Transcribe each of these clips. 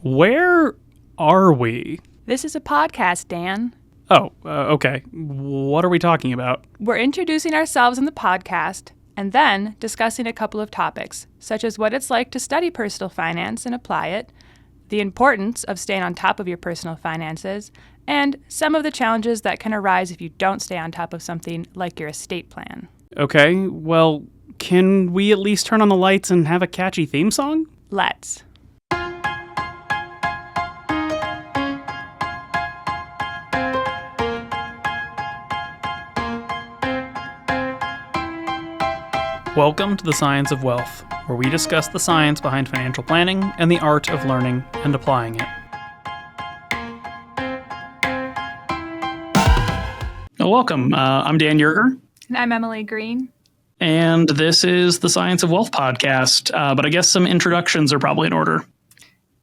Where are we? This is a podcast, Dan. Oh, okay. What are we talking about? We're introducing ourselves in the podcast and then discussing a couple of topics, such as what it's like to study personal finance and apply it, the importance of staying on top of your personal finances, and some of the challenges that can arise if you don't stay on top of something like your estate plan. Okay, well, can we at least turn on the lights and have a catchy theme song? Let's. Welcome to the Science of Wealth, where we discuss the science behind financial planning and the art of learning and applying it. Welcome. I'm Dan Yerger. And I'm Emily Green. And this is the Science of Wealth podcast, but I guess some introductions are probably in order.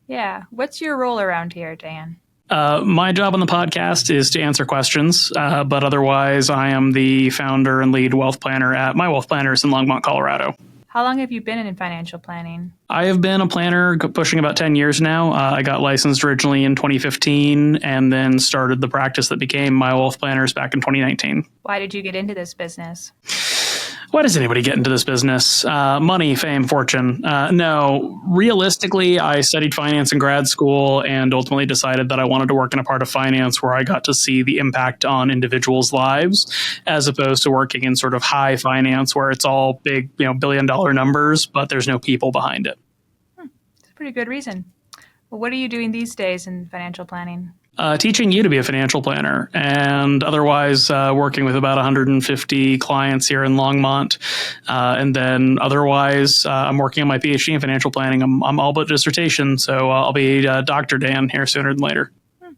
Yeah. What's your role around here, Dan? My job on the podcast is to answer questions, but otherwise I am the founder and lead wealth planner at My Wealth Planners in Longmont, Colorado. How long have you been in financial planning? I have been a planner pushing about 10 years now. I got licensed originally in 2015 and then started the practice that became My Wealth Planners back in 2019. Why did you get into this business? Why does anybody get into this business? Money, fame, fortune. No, realistically, I studied finance in grad school and ultimately decided that I wanted to work in a part of finance where I got to see the impact on individuals' lives, as opposed to working in sort of high finance where it's all big, billion-dollar numbers, but there's no people behind it. That's a pretty good reason. Well, what are you doing these days in financial planning? Teaching you to be a financial planner and otherwise working with about 150 clients here in Longmont. And then otherwise, I'm working on my PhD in financial planning. I'm all but dissertation, so I'll be Dr. Dan here sooner than later. Well,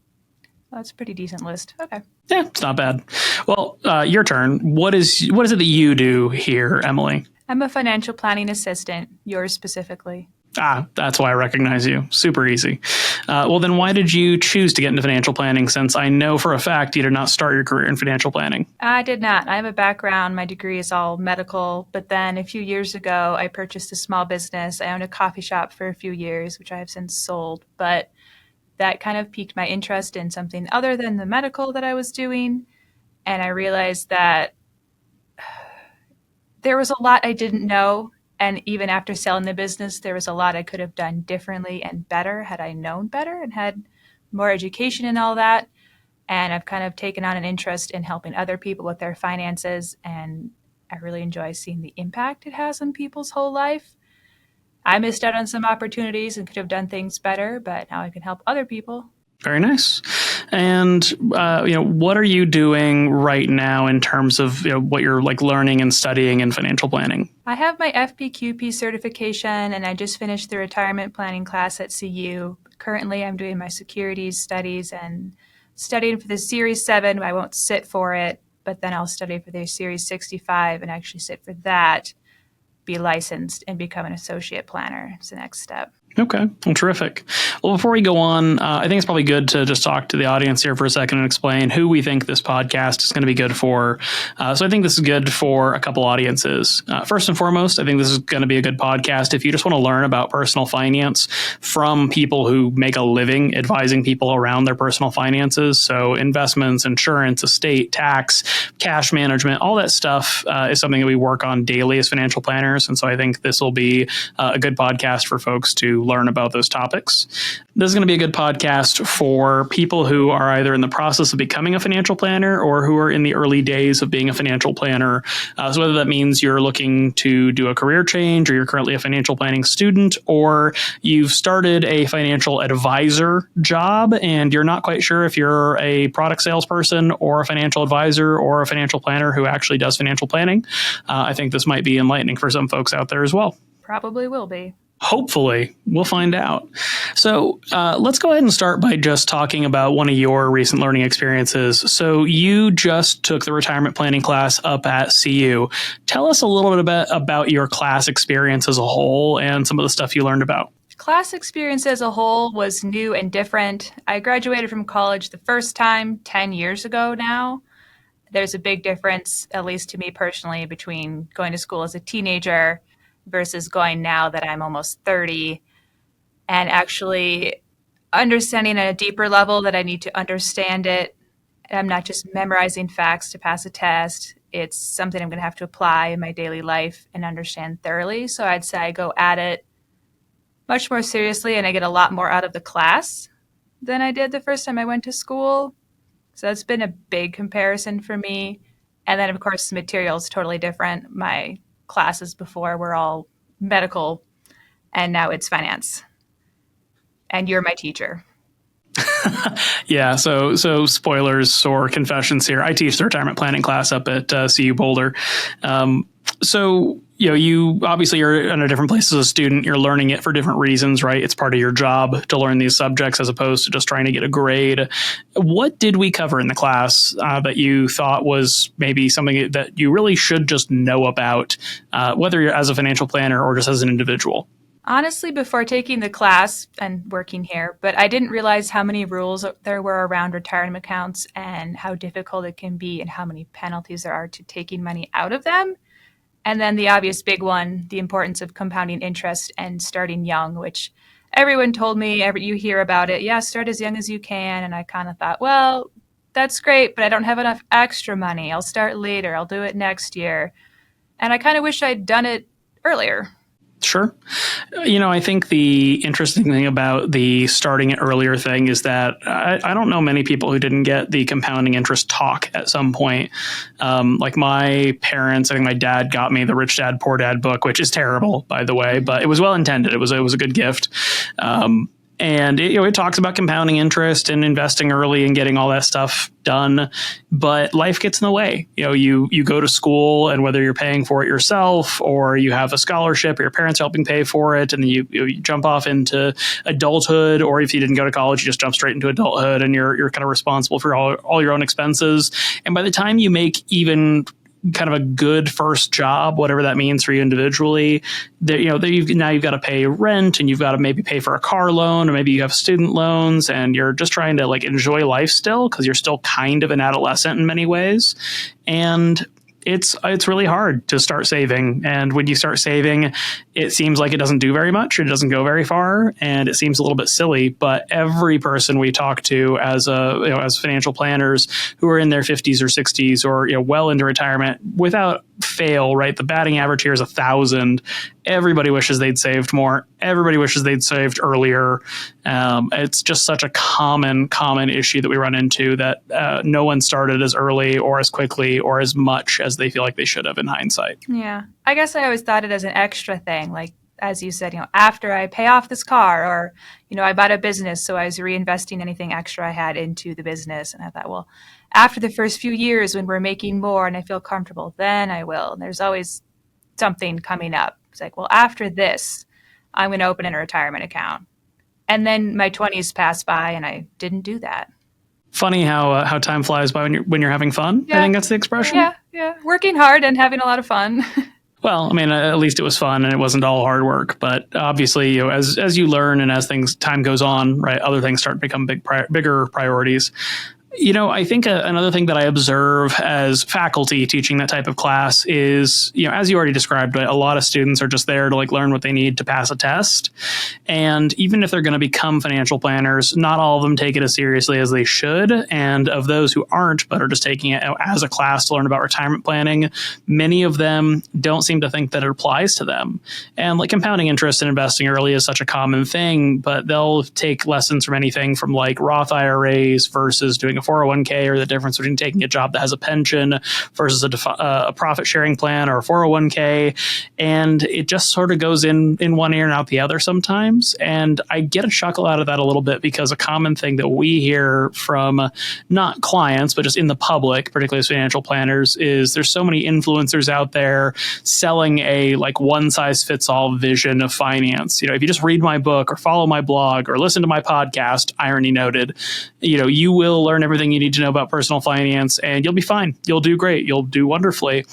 that's a pretty decent list. Okay. Yeah, it's not bad. Well, your turn. What is it that you do here, Emily? I'm a financial planning assistant, yours specifically. That's why I recognize you. Super easy. Well, then why did you choose to get into financial planning, since I know for a fact you did not start your career in financial planning? I did not. I have a background. My degree is all medical. But then a few years ago, I purchased a small business. I owned a coffee shop for a few years, which I have since sold. But that kind of piqued my interest in something other than the medical that I was doing. And I realized that there was a lot I didn't know. And even after selling the business, there was a lot I could have done differently and better had I known better and had more education and all that. And I've kind of taken on an interest in helping other people with their finances. And I really enjoy seeing the impact it has on people's whole life. I missed out on some opportunities and could have done things better, but now I can help other people. Very nice. And, what are you doing right now in terms of what you're learning and studying in financial planning? I have my FPQP certification and I just finished the retirement planning class at CU. Currently, I'm doing my securities studies and studying for the Series 7. I won't sit for it, but then I'll study for the Series 65 and actually sit for that, be licensed, and become an associate planner. It's the next step. Okay. Well, terrific. Well, before we go on, I think it's probably good to just talk to the audience here for a second and explain who we think this podcast is going to be good for. So I think this is good for a couple audiences. First and foremost, I think this is going to be a good podcast if you just want to learn about personal finance from people who make a living advising people around their personal finances. So investments, insurance, estate, tax, cash management, all that stuff is something that we work on daily as financial planners. And so I think this will be a good podcast for folks to learn about those topics. This is going to be a good podcast for people who are either in the process of becoming a financial planner or who are in the early days of being a financial planner. So whether that means you're looking to do a career change or you're currently a financial planning student or you've started a financial advisor job and you're not quite sure if you're a product salesperson or a financial advisor or a financial planner who actually does financial planning, I think this might be enlightening for some folks out there as well. Probably will be. Hopefully, we'll find out. So let's go ahead and start by just talking about one of your recent learning experiences. So you just took the retirement planning class up at CU. Tell us a little bit about your class experience as a whole and some of the stuff you learned about. Class experience as a whole was new and different. I graduated from college the first time 10 years ago now. There's a big difference, at least to me personally, between going to school as a teenager versus going now that I'm almost 30. And actually, understanding at a deeper level that I need to understand it. I'm not just memorizing facts to pass a test. It's something I'm going to have to apply in my daily life and understand thoroughly. So I'd say I go at it much more seriously, and I get a lot more out of the class than I did the first time I went to school. So that's been a big comparison for me. And then, of course, the material is totally different. My classes before were all medical, and now it's finance. And you're my teacher. Yeah. So spoilers or confessions here. I teach the retirement planning class up at CU Boulder. So, you obviously you're in a different place as a student. You're learning it for different reasons, right? It's part of your job to learn these subjects as opposed to just trying to get a grade. What did we cover in the class that you thought was maybe something that you really should just know about, whether you're as a financial planner or just as an individual? Honestly, before taking the class and working here, but I didn't realize how many rules there were around retirement accounts and how difficult it can be and how many penalties there are to taking money out of them. And then the obvious big one, the importance of compounding interest and starting young, which everyone told me, you hear about it. Yeah, start as young as you can. And I kind of thought, well, that's great, but I don't have enough extra money. I'll start later. I'll do it next year. And I kind of wish I'd done it earlier. Sure. I think the interesting thing about the starting it earlier thing is that I don't know many people who didn't get the compounding interest talk at some point. Like my parents, I think my dad got me the Rich Dad, Poor Dad book, which is terrible, by the way, but it was well intended. It was a good gift. And it talks about compounding interest and investing early and getting all that stuff done. But life gets in the way. You go to school, and whether you're paying for it yourself or you have a scholarship or your parents helping pay for it, and then you jump off into adulthood, or if you didn't go to college, you just jump straight into adulthood and you're kind of responsible for all your own expenses. And by the time you make even kind of a good first job, whatever that means for you individually, now you've got to pay rent, and you've got to maybe pay for a car loan, or maybe you have student loans, and you're just trying to enjoy life still because you're still kind of an adolescent in many ways. And it's really hard to start saving. And when you start saving, it seems like it doesn't do very much. It doesn't go very far, and it seems a little bit silly. But every person we talk to as financial planners who are in their 50s or 60s or well into retirement, without fail, right? The batting average here is 1,000. Everybody wishes they'd saved more. Everybody wishes they'd saved earlier. It's just such a common issue that we run into, that no one started as early or as quickly or as much as they feel like they should have in hindsight. Yeah. I guess I always thought it as an extra thing. Like, as you said, after I pay off this car, or, I bought a business, so I was reinvesting anything extra I had into the business. And I thought, well, after the first few years when we're making more and I feel comfortable, then I will. And there's always something coming up. It's like, well, after this, I'm going to open a retirement account. And then my 20s passed by and I didn't do that. Funny how time flies by when you're having fun. Yeah. I think that's the expression. Yeah. Working hard and having a lot of fun. Well, I mean, at least it was fun and it wasn't all hard work. But obviously, as you learn and as time goes on, right, other things start to become bigger priorities. I think another thing that I observe as faculty teaching that type of class is, as you already described, a lot of students are just there to learn what they need to pass a test. And even if they're going to become financial planners, not all of them take it as seriously as they should. And of those who aren't, but are just taking it as a class to learn about retirement planning, many of them don't seem to think that it applies to them. And compounding interest and investing early is such a common thing, but they'll take lessons from anything from Roth IRAs versus doing a 401k, or the difference between taking a job that has a pension versus a profit sharing plan or a 401k. And it just sort of goes in one ear and out the other sometimes. And I get a chuckle out of that a little bit, because a common thing that we hear from not clients, but just in the public, particularly as financial planners, is there's so many influencers out there selling a one size fits all vision of finance. If you just read my book or follow my blog or listen to my podcast, irony noted, you will learn everything you need to know about personal finance and you'll be fine. You'll do great. You'll do wonderfully.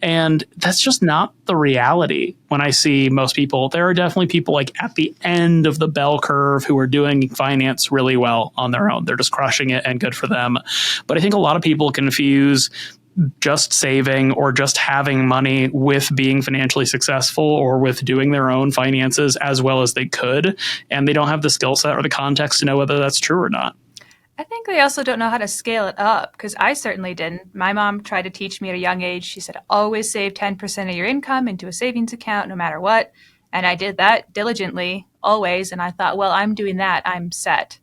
And that's just not the reality. When I see most people, there are definitely people at the end of the bell curve who are doing finance really well on their own. They're just crushing it, and good for them. But I think a lot of people confuse just saving or just having money with being financially successful or with doing their own finances as well as they could, and they don't have the skill set or the context to know whether that's true or not. I think they also don't know how to scale it up because I certainly didn't. My mom tried to teach me at a young age. She said, always save 10% of your income into a savings account no matter what. And I did that diligently, always. And I thought, well, I'm doing that. I'm set.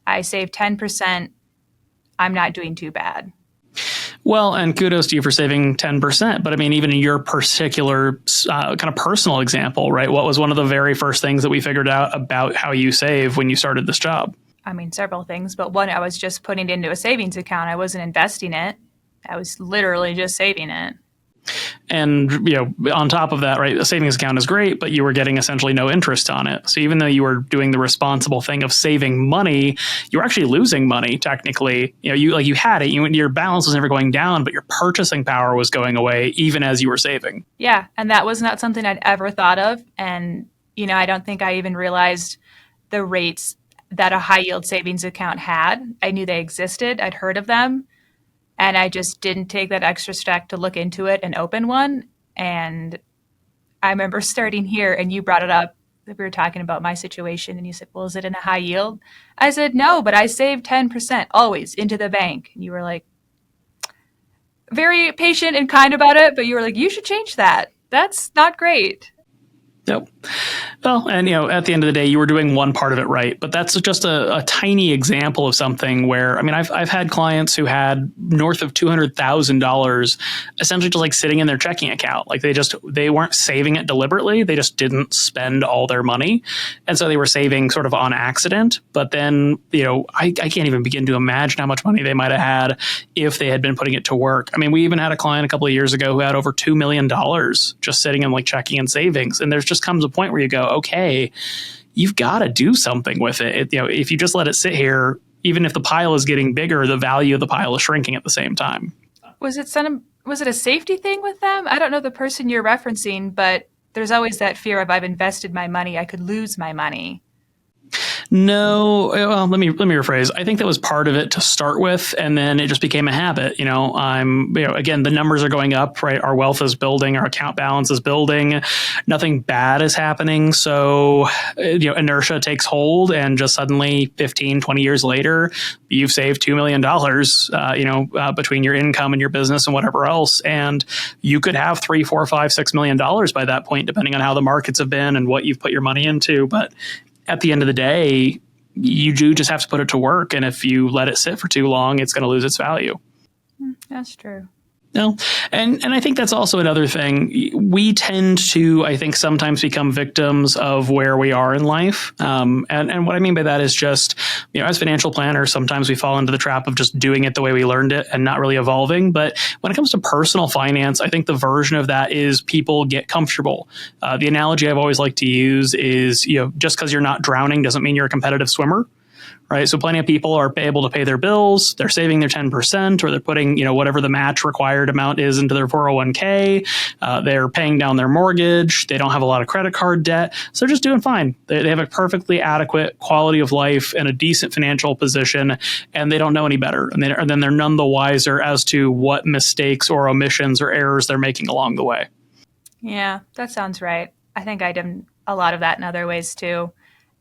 I saved 10%. I'm not doing too bad. Well, and kudos to you for saving 10%. But I mean, even in your particular kind of personal example, right? What was one of the very first things that we figured out about how you save when you started this job? I mean, several things, but one, I was just putting it into a savings account. I wasn't investing it. I was literally just saving it. And, on top of that, right, a savings account is great, but you were getting essentially no interest on it. So even though you were doing the responsible thing of saving money, you were actually losing money technically. You had it, your balance was never going down, but your purchasing power was going away even as you were saving. Yeah, and that was not something I'd ever thought of. And, I don't think I even realized the rates that a high yield savings account had. I knew they existed. I'd heard of them. And I just didn't take that extra step to look into it and open one. And I remember starting here and you brought it up. We were talking about my situation and you said, well, is it in a high yield? I said, no, but I saved 10% always into the bank. And you were like, very patient and kind about it. But you were like, you should change that. That's not great. Yep. Well, and at the end of the day, you were doing one part of it right, but that's just a tiny example of something where, I mean, I've had clients who had north of $200,000 essentially just like sitting in their checking account. Like they weren't saving it deliberately. They just didn't spend all their money. And so they were saving sort of on accident. But then, I can't even begin to imagine how much money they might have had if they had been putting it to work. I mean, we even had a client a couple of years ago who had over $2 million just sitting in like checking and savings. And there's just comes a point where you go, okay, you've got to do something with it. If you just let it sit here, even if the pile is getting bigger, the value of the pile is shrinking at the same time. Was it a safety thing with them? I don't know the person you're referencing, but there's always that fear of I've invested my money, I could lose my money. No, well, let me rephrase. I think that was part of it to start with, and then it just became a habit. Again, the numbers are going up, right? Our wealth is building, our account balance is building, nothing bad is happening. So, inertia takes hold, and just suddenly 15, 20 years later, you've saved $2 million, between your income and your business and whatever else. And you could have $3, $4, $5, $6 million by that point, depending on how the markets have been and what you've put your money into. But at the end of the day, you do just have to put it to work. And if you let it sit for too long, it's going to lose its value. That's true. No. And I think that's also another thing. We tend to, I think, sometimes become victims of where we are in life. And what I mean by that is just, as financial planners, sometimes we fall into the trap of just doing it the way we learned it and not really evolving. But when it comes to personal finance, I think the version of that is people get comfortable. The analogy I've always liked to use is, just because you're not drowning doesn't mean you're a competitive swimmer. Right. So plenty of people are able to pay their bills. They're saving their 10%, or they're putting, whatever the match required amount is into their 401k. They're paying down their mortgage. They don't have a lot of credit card debt. So they're just doing fine. They have a perfectly adequate quality of life and a decent financial position, and they don't know any better. And then they're none the wiser as to what mistakes or omissions or errors they're making along the way. Yeah, that sounds right. I think I did a lot of that in other ways too.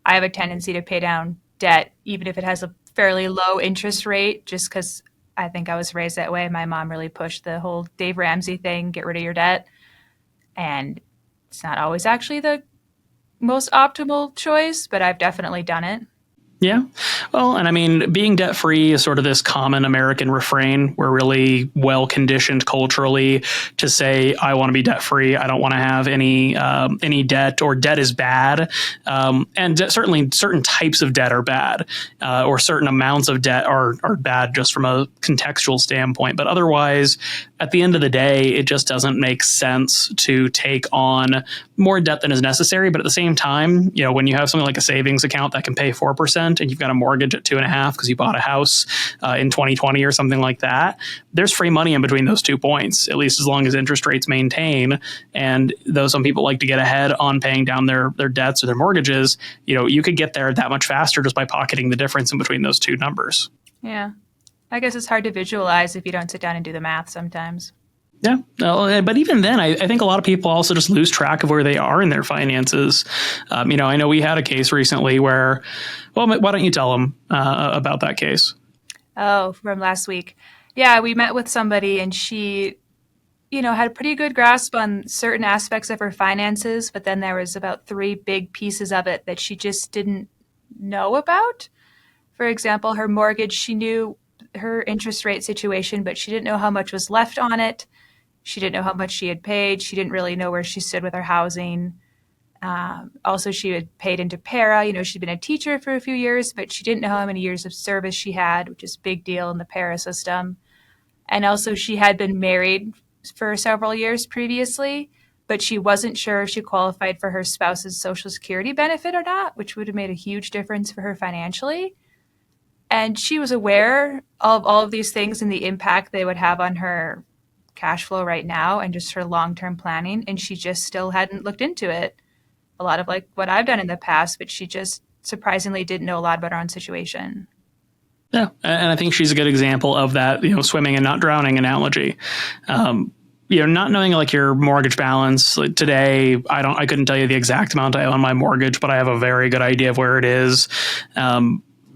I have a tendency to pay down debt, even if it has a fairly low interest rate, just because I think I was raised that way. My mom really pushed the whole Dave Ramsey thing, get rid of your debt. And it's not always actually the most optimal choice, but I've definitely done it. Yeah. Well, and I mean, being debt free is sort of this common American refrain. We're really well conditioned culturally to say, I want to be debt free. I don't want to have any debt, or debt is bad. And certainly certain types of debt are bad, or certain amounts of debt are bad just from a contextual standpoint. But otherwise, at the end of the day, it just doesn't make sense to take on more debt than is necessary. But at the same time, when you have something like a savings account that can pay 4%, and you've got a mortgage at 2.5% because you bought a house in 2020 or something like that, there's free money in between those 2 points, at least as long as interest rates maintain. And though some people like to get ahead on paying down their debts or their mortgages, you could get there that much faster just by pocketing the difference in between those two numbers. Yeah. I guess it's hard to visualize if you don't sit down and do the math sometimes. Yeah. No, but even then, I think a lot of people also just lose track of where they are in their finances. I know we had a case recently where, well, why don't you tell them about that case? Oh, from last week. Yeah, we met with somebody and she, had a pretty good grasp on certain aspects of her finances, but then there was about three big pieces of it that she just didn't know about. For example, her mortgage, she knew her interest rate situation, but she didn't know how much was left on it. She didn't know how much she had paid. She didn't really know where she stood with her housing. Also, she had paid into para. She'd been a teacher for a few years, but she didn't know how many years of service she had, which is a big deal in the para system. And also, she had been married for several years previously, but she wasn't sure if she qualified for her spouse's Social Security benefit or not, which would have made a huge difference for her financially. And she was aware of all of these things and the impact they would have on her cash flow right now and just her long-term planning. And she just still hadn't looked into it. A lot of like what I've done in the past, but she just surprisingly didn't know a lot about her own situation. Yeah, and I think she's a good example of that, swimming and not drowning analogy. Not knowing like your mortgage balance. Like today, I couldn't tell you the exact amount I owe on my mortgage, but I have a very good idea of where it is.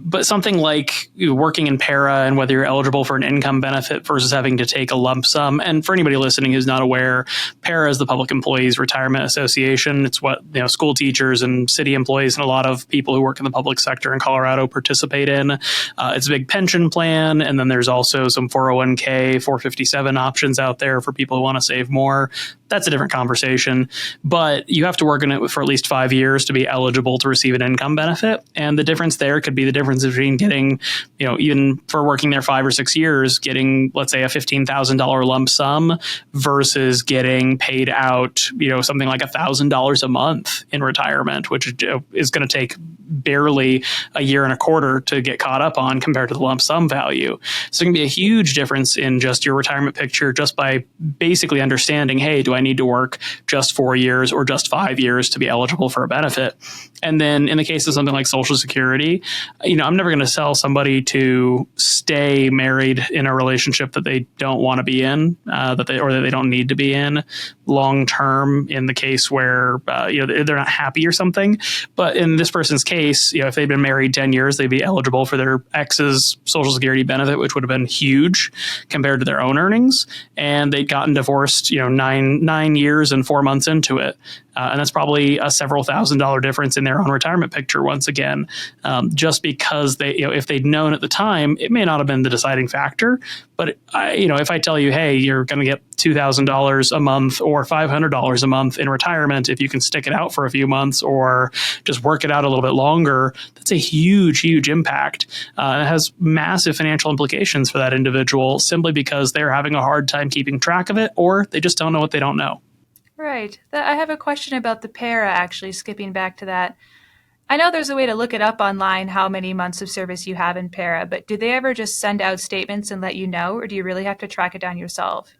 But something like working in para and whether you're eligible for an income benefit versus having to take a lump sum. And for anybody listening who's not aware, para is the Public Employees Retirement Association. It's what school teachers and city employees and a lot of people who work in the public sector in Colorado participate in. It's a big pension plan. And then there's also some 401k, 457 options out there for people who want to save more. That's a different conversation. But you have to work in it for at least 5 years to be eligible to receive an income benefit. And the difference there could be the difference between getting, even for working there 5 or 6 years, getting, let's say, a $15,000 lump sum versus getting paid out, something like $1,000 a month in retirement, which is going to take barely a year and a quarter to get caught up on compared to the lump sum value. So it can be a huge difference in just your retirement picture just by basically understanding, hey, do I need to work just 4 years or just 5 years to be eligible for a benefit? And then in the case of something like Social Security, I'm never going to tell somebody to stay married in a relationship that they don't want to be in, that they don't need to be in long term. In the case where they're not happy or something, but in this person's case, if they've been married 10 years, they'd be eligible for their ex's Social Security benefit, which would have been huge compared to their own earnings, and they'd gotten divorced, 9 years and 4 months into it. And that's probably a several $1,000 difference in their own retirement picture once again, just because they, if they'd known at the time, it may not have been the deciding factor. But if I tell you, hey, you're going to get $2,000 a month or $500 a month in retirement if you can stick it out for a few months or just work it out a little bit longer, that's a huge, huge impact. It has massive financial implications for that individual simply because they're having a hard time keeping track of it, or they just don't know what they don't know. Right. I have a question about the para, actually, skipping back to that. I know there's a way to look it up online, how many months of service you have in para, but do they ever just send out statements and let you know, or do you really have to track it down yourself?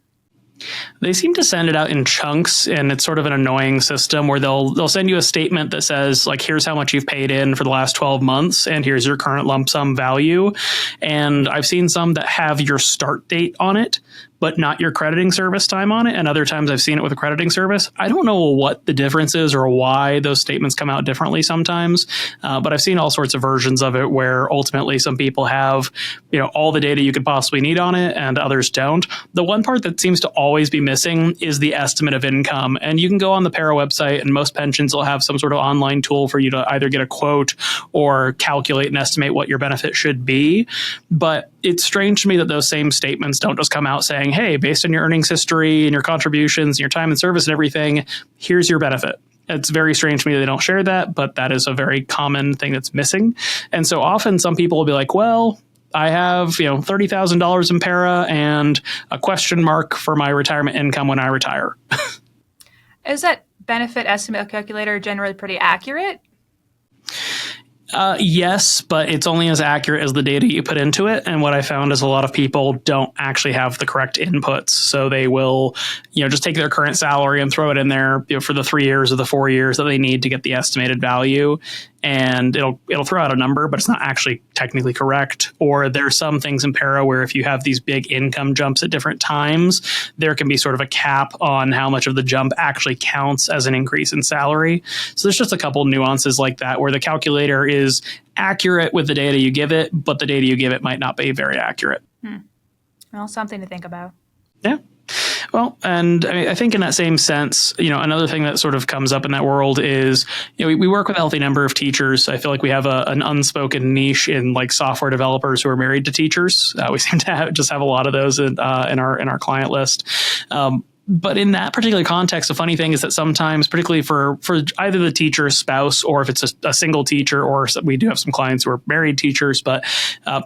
They seem to send it out in chunks, and it's sort of an annoying system where they'll send you a statement that says, like, here's how much you've paid in for the last 12 months, and here's your current lump sum value. And I've seen some that have your start date on it, but not your crediting service time on it. And other times I've seen it with a crediting service. I don't know what the difference is or why those statements come out differently sometimes, but I've seen all sorts of versions of it where ultimately some people have, all the data you could possibly need on it and others don't. The one part that seems to always be missing is the estimate of income. And you can go on the para website and most pensions will have some sort of online tool for you to either get a quote or calculate and estimate what your benefit should be. But it's strange to me that those same statements don't just come out saying, hey, based on your earnings history and your contributions and your time and service and everything, here's your benefit. It's very strange to me they don't share that, but that is a very common thing that's missing. And so often some people will be like, well, I have, $30,000 in para and a question mark for my retirement income when I retire. Is that benefit estimate calculator generally pretty accurate? Yes, but it's only as accurate as the data you put into it. And what I found is a lot of people don't actually have the correct inputs. So they will, just take their current salary and throw it in there for the 3 years or the 4 years that they need to get the estimated value. and it'll throw out a number, but it's not actually technically correct. Or there's some things in para where if you have these big income jumps at different times, there can be sort of a cap on how much of the jump actually counts as an increase in salary. So there's just a couple nuances like that where the calculator is accurate with the data you give it, but the data you give it might not be very accurate. Well, something to think about. Yeah. Well, and I think in that same sense, another thing that sort of comes up in that world is, we work with a healthy number of teachers. I feel like we have an unspoken niche in like software developers who are married to teachers. We seem to have a lot of those in our client list. But in that particular context, the funny thing is that sometimes, particularly for either the teacher's spouse or if it's a single teacher, or we do have some clients who are married teachers, but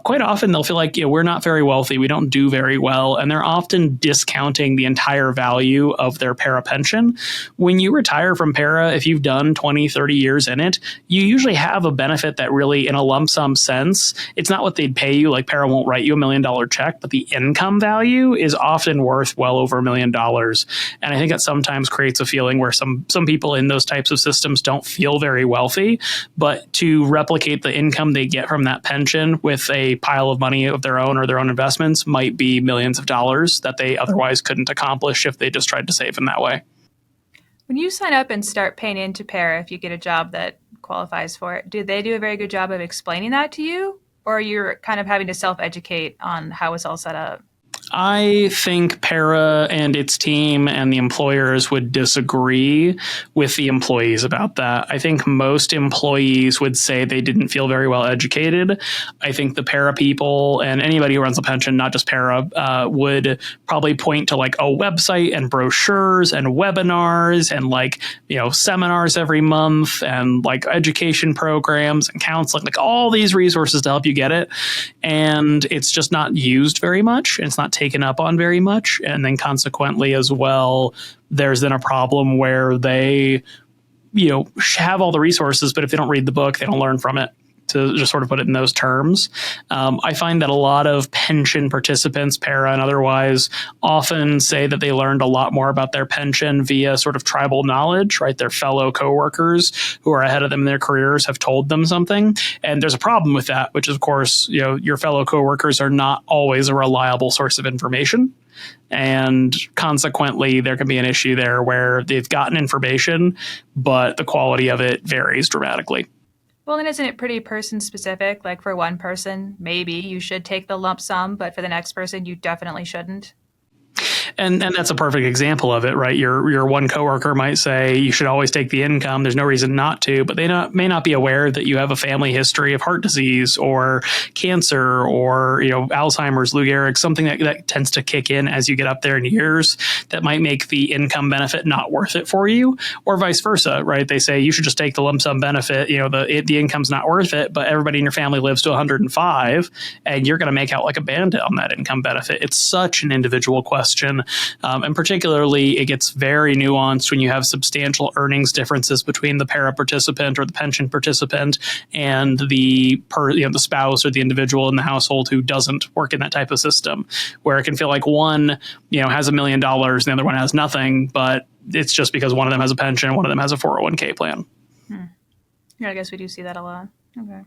quite often they'll feel like, we're not very wealthy. We don't do very well. And they're often discounting the entire value of their para pension. When you retire from para, if you've done 20, 30 years in it, you usually have a benefit that really, in a lump sum sense, it's not what they'd pay you. Like para won't write you $1 million check, but the income value is often worth well over $1 million. And I think that sometimes creates a feeling where some people in those types of systems don't feel very wealthy, but to replicate the income they get from that pension with a pile of money of their own or their own investments might be millions of dollars that they otherwise couldn't accomplish if they just tried to save in that way. When you sign up and start paying into para, if you get a job that qualifies for it, do they do a very good job of explaining that to you? Or you're kind of having to self-educate on how it's all set up? I think para and its team and the employers would disagree with the employees about that. I think most employees would say they didn't feel very well educated. I think the para people and anybody who runs a pension, not just para, would probably point to like a website and brochures and webinars and seminars every month and like education programs and counseling, like all these resources to help you get it. And it's just not used very much. And it's not taken up on very much. And then consequently as well, there's then a problem where they, have all the resources, but if they don't read the book, they don't learn from it. To just sort of put it in those terms. I find that a lot of pension participants, para and otherwise, often say that they learned a lot more about their pension via sort of tribal knowledge, right? Their fellow coworkers who are ahead of them in their careers have told them something. And there's a problem with that, which is, of course, your fellow coworkers are not always a reliable source of information. And consequently, there can be an issue there where they've gotten information, but the quality of it varies dramatically. Well, then isn't it pretty person specific? Like for one person, maybe you should take the lump sum, but for the next person, you definitely shouldn't. And that's a perfect example of it, right? Your one coworker might say you should always take the income. There's no reason not to, but they may not be aware that you have a family history of heart disease or cancer or Alzheimer's, Lou Gehrig's, something that tends to kick in as you get up there in years that might make the income benefit not worth it for you, or vice versa, right? They say you should just take the lump sum benefit. The income's not worth it, but everybody in your family lives to 105, and you're going to make out like a bandit on that income benefit. It's such an individual question. And particularly, it gets very nuanced when you have substantial earnings differences between the para participant or the pension participant and the spouse or the individual in the household who doesn't work in that type of system, where it can feel like one, has $1 million and the other one has nothing, but it's just because one of them has a pension, one of them has a 401k plan. Yeah, I guess we do see that a lot. Okay.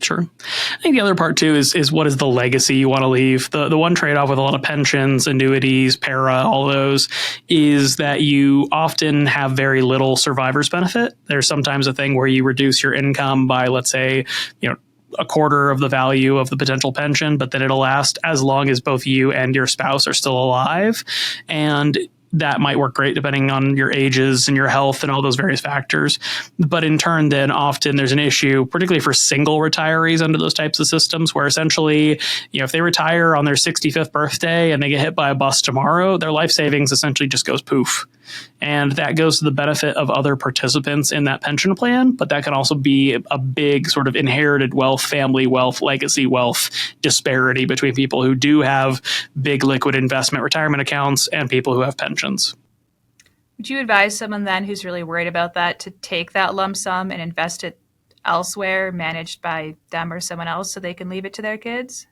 Sure. I think the other part too is what is the legacy you want to leave? The one trade-off with a lot of pensions, annuities, para, all those is that you often have very little survivor's benefit. There's sometimes a thing where you reduce your income by, let's say, a quarter of the value of the potential pension, but then it'll last as long as both you and your spouse are still alive. And that might work great depending on your ages and your health and all those various factors. But in turn, then often there's an issue, particularly for single retirees under those types of systems, where essentially, if they retire on their 65th birthday and they get hit by a bus tomorrow, their life savings essentially just goes poof. And that goes to the benefit of other participants in that pension plan. But that can also be a big sort of inherited wealth, family wealth, legacy wealth disparity between people who do have big liquid investment retirement accounts and people who have pensions. Would you advise someone then who's really worried about that to take that lump sum and invest it elsewhere, managed by them or someone else, so they can leave it to their kids?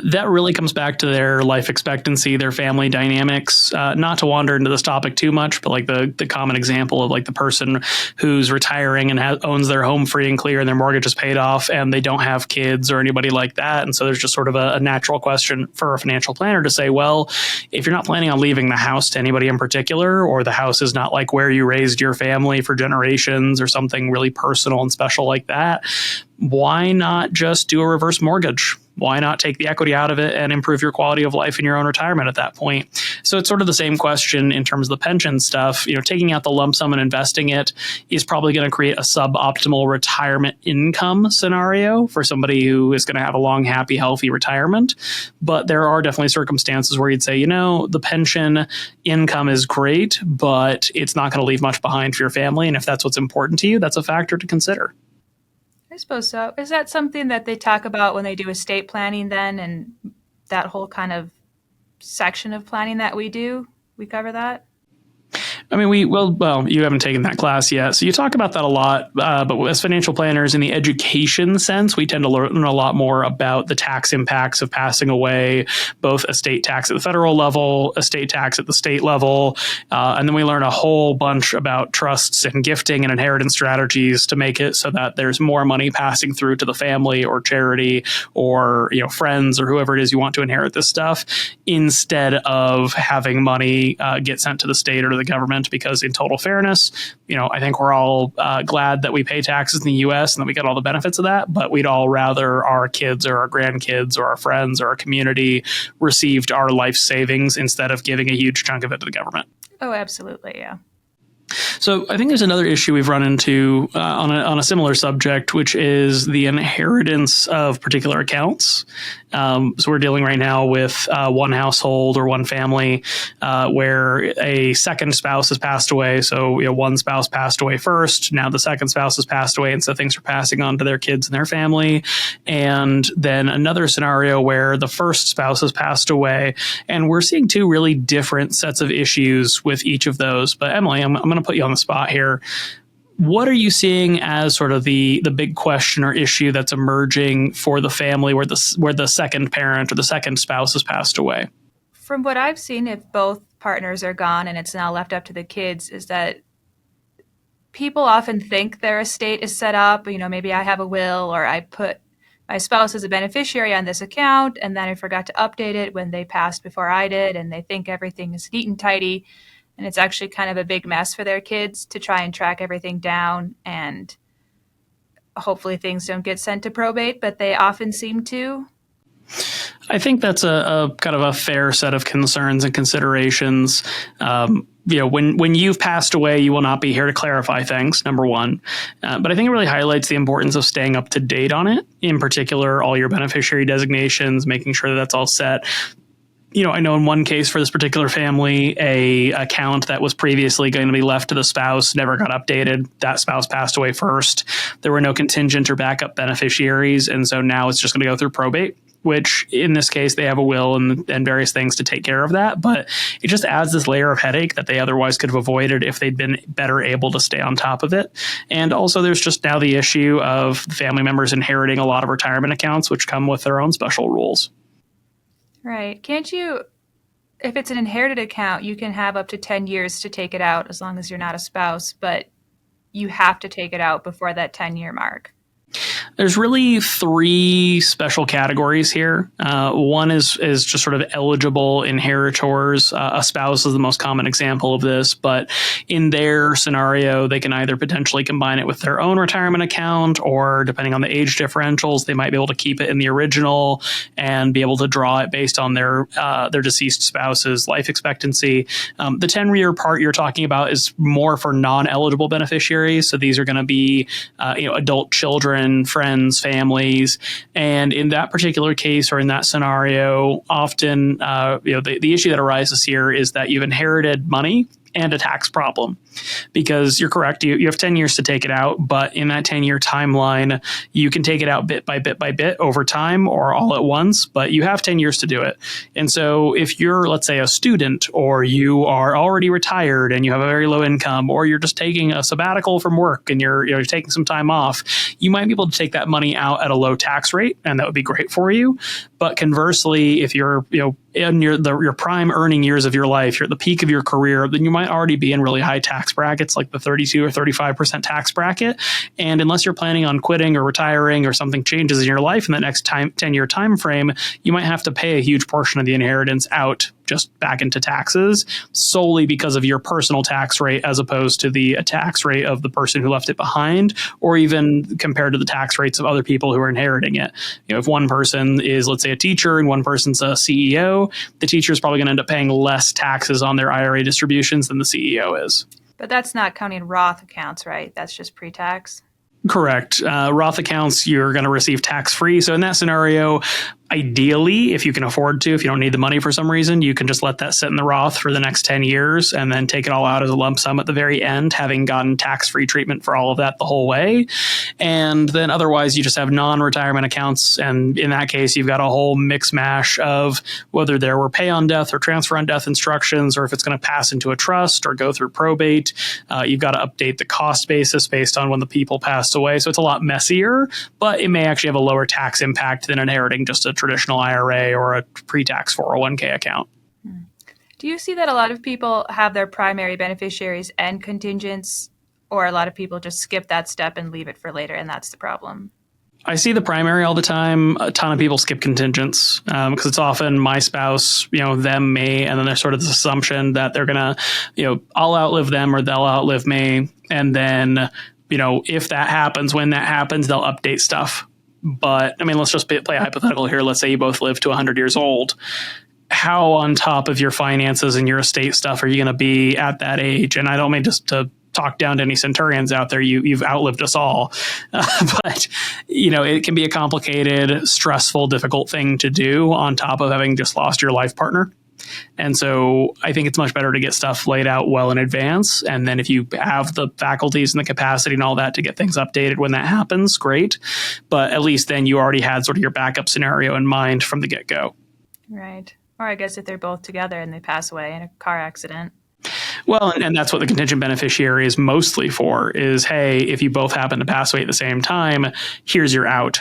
That really comes back to their life expectancy, their family dynamics. Not to wander into this topic too much, but like the common example of like the person who's retiring and owns their home free and clear and their mortgage is paid off and they don't have kids or anybody like that. And so there's just sort of a natural question for a financial planner to say, well, if you're not planning on leaving the house to anybody in particular, or the house is not like where you raised your family for generations or something really personal and special like that, why not just do a reverse mortgage? Why not take the equity out of it and improve your quality of life in your own retirement at that point? So it's sort of the same question in terms of the pension stuff. Taking out the lump sum and investing it is probably going to create a suboptimal retirement income scenario for somebody who is going to have a long, happy, healthy retirement. But there are definitely circumstances where you'd say, the pension income is great, but it's not going to leave much behind for your family. And if that's what's important to you, that's a factor to consider. I suppose so. Is that something that they talk about when they do estate planning then, and that whole kind of section of planning that we do? We cover that? I mean, you haven't taken that class yet, so you talk about that a lot. But as financial planners, in the education sense, we tend to learn a lot more about the tax impacts of passing away, both estate tax at the federal level, estate tax at the state level, and then we learn a whole bunch about trusts and gifting and inheritance strategies to make it so that there's more money passing through to the family or charity or friends or whoever it is you want to inherit this stuff, instead of having money get sent to the state or to the government. Because in total fairness, I think we're all glad that we pay taxes in the U.S. and that we get all the benefits of that, but we'd all rather our kids or our grandkids or our friends or our community received our life savings instead of giving a huge chunk of it to the government. Oh, absolutely, yeah. So I think there's another issue we've run into on a similar subject, which is the inheritance of particular accounts. So we're dealing right now with one household or one family where a second spouse has passed away. So one spouse passed away first. Now the second spouse has passed away, and so things are passing on to their kids and their family. And then another scenario where the first spouse has passed away, and we're seeing two really different sets of issues with each of those. But Emily, I'm going to put you on the spot here. What are you seeing as sort of the big question or issue that's emerging for the family where the second parent or the second spouse has passed away? From what I've seen, if both partners are gone and it's now left up to the kids, is that people often think their estate is set up. Maybe I have a will, or I put my spouse as a beneficiary on this account, and then I forgot to update it when they passed before I did, and they think everything is neat and tidy. And it's actually kind of a big mess for their kids to try and track everything down, and hopefully things don't get sent to probate, but they often seem to. I think that's a kind of a fair set of concerns and considerations. When you've passed away, you will not be here to clarify things, number one. But I think it really highlights the importance of staying up to date on it. In particular, all your beneficiary designations, making sure that that's all set. I know in one case for this particular family, a account that was previously going to be left to the spouse never got updated. That spouse passed away first. There were no contingent or backup beneficiaries. And so now it's just going to go through probate, which in this case, they have a will and various things to take care of that. But it just adds this layer of headache that they otherwise could have avoided if they'd been better able to stay on top of it. And also there's just now the issue of family members inheriting a lot of retirement accounts, which come with their own special rules. Right. Can't you, if it's an inherited account, you can have up to 10 years to take it out as long as you're not a spouse, but you have to take it out before that 10-year mark. There's really three special categories here. One is just sort of eligible inheritors. A spouse is the most common example of this, but in their scenario, they can either potentially combine it with their own retirement account, or depending on the age differentials, they might be able to keep it in the original and be able to draw it based on their deceased spouse's life expectancy. The 10-year part you're talking about is more for non-eligible beneficiaries. So these are going to be adult children, friends, families. And in that particular case, or in that scenario, often the issue that arises here is that you've inherited money and a tax problem. Because you're correct, you have 10 years to take it out, but in that 10-year timeline, you can take it out bit by bit over time or all at once, but you have 10 years to do it. And so if you're, let's say, a student, or you are already retired and you have a very low income, or you're just taking a sabbatical from work and you're taking some time off, you might be able to take that money out at a low tax rate, and that would be great for you. But conversely, if you're in your prime earning years of your life, you're at the peak of your career, then you might already be in really high tax brackets, like the 32 or 35% tax bracket. And unless you're planning on quitting or retiring, or something changes in your life in the next 10-year time frame, you might have to pay a huge portion of the inheritance out just back into taxes, solely because of your personal tax rate as opposed to the tax rate of the person who left it behind, or even compared to the tax rates of other people who are inheriting it. If one person is, let's say, a teacher and one person's a CEO, the teacher is probably going to end up paying less taxes on their IRA distributions than the CEO is. But that's not counting Roth accounts, right? That's just pre-tax? Correct. Roth accounts, you're going to receive tax-free. So in that scenario, ideally, if you can afford to, if you don't need the money for some reason, you can just let that sit in the Roth for the next 10 years and then take it all out as a lump sum at the very end, having gotten tax-free treatment for all of that the whole way. And then otherwise, you just have non-retirement accounts. And in that case, you've got a whole mix mash of whether there were pay on death or transfer on death instructions, or if it's going to pass into a trust or go through probate. You've got to update the cost basis based on when the people passed away. So it's a lot messier, but it may actually have a lower tax impact than inheriting just a traditional IRA or a pre-tax 401k account. Do you see that a lot of people have their primary beneficiaries and contingents, or a lot of people just skip that step and leave it for later, and that's the problem? I see the primary all the time. A ton of people skip contingents because it's often my spouse, them, me, and then there's sort of this assumption that they're going to, I'll outlive them or they'll outlive me. And then, if that happens, when that happens, they'll update stuff. But I mean, let's just play a hypothetical here. Let's say you both live to 100 years old. How on top of your finances and your estate stuff are you going to be at that age? And I don't mean just to talk down to any centurions out there. You've outlived us all. But, it can be a complicated, stressful, difficult thing to do on top of having just lost your life partner. And so I think it's much better to get stuff laid out well in advance. And then if you have the faculties and the capacity and all that to get things updated when that happens, great. But at least then you already had sort of your backup scenario in mind from the get-go. Right. Or I guess if they're both together and they pass away in a car accident. Well, and that's what the contingent beneficiary is mostly for, is, hey, if you both happen to pass away at the same time, here's your out.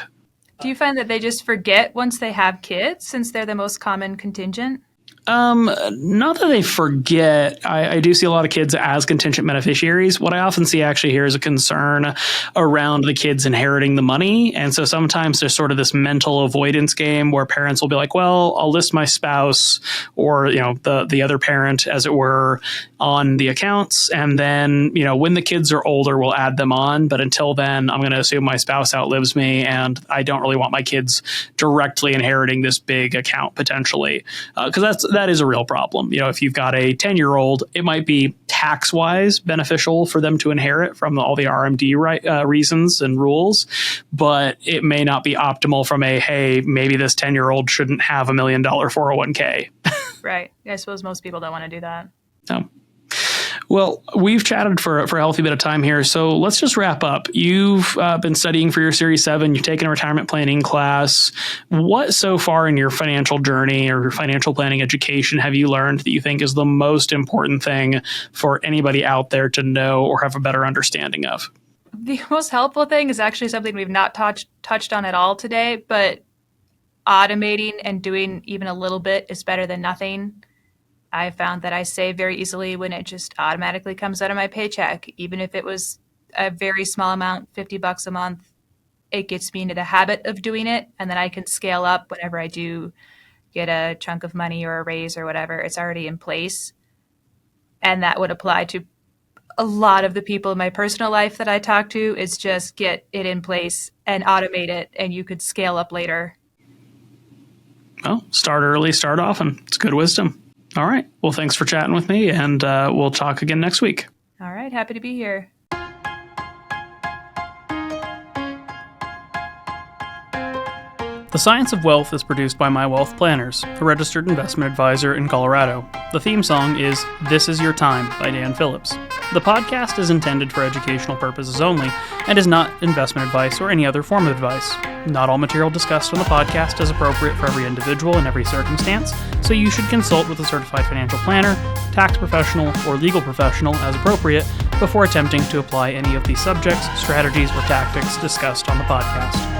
Do you find that they just forget once they have kids, since they're the most common contingent? Not that they forget. I do see a lot of kids as contingent beneficiaries. What I often see actually here is a concern around the kids inheriting the money. And so sometimes there's sort of this mental avoidance game where parents will be like, well, I'll list my spouse or, the other parent, as it were, on the accounts. And then, when the kids are older, we'll add them on. But until then, I'm going to assume my spouse outlives me, and I don't really want my kids directly inheriting this big account potentially. Because that is a real problem. If you've got a 10-year-old, it might be tax-wise beneficial for them to inherit from all the RMD reasons and rules, but it may not be optimal from hey, maybe this 10-year-old shouldn't have $1 million 401k. Right. I suppose most people don't want to do that. No. Well, we've chatted for a healthy bit of time here, so let's just wrap up. You've been studying for your Series 7. You've taken a retirement planning class. What so far in your financial journey or your financial planning education have you learned that you think is the most important thing for anybody out there to know or have a better understanding of? The most helpful thing is actually something we've not touched on at all today, but automating and doing even a little bit is better than nothing. I found that I save very easily when it just automatically comes out of my paycheck. Even if it was a very small amount, $50 a month, it gets me into the habit of doing it. And then I can scale up whenever I do get a chunk of money or a raise or whatever. It's already in place. And that would apply to a lot of the people in my personal life that I talk to, is just get it in place and automate it, and you could scale up later. Well, start early, start often. It's good wisdom. All right. Well, thanks for chatting with me, and we'll talk again next week. All right. Happy to be here. The The Science of Wealth is produced by My Wealth Planners, a registered investment advisor in Colorado. The theme song is This Is Your Time by Dan Phillips. The podcast is intended for educational purposes only and is not investment advice or any other form of advice. Not all material discussed on the podcast is appropriate for every individual in every circumstance, so you should consult with a certified financial planner, tax professional, or legal professional as appropriate before attempting to apply any of the subjects, strategies, or tactics discussed on the podcast.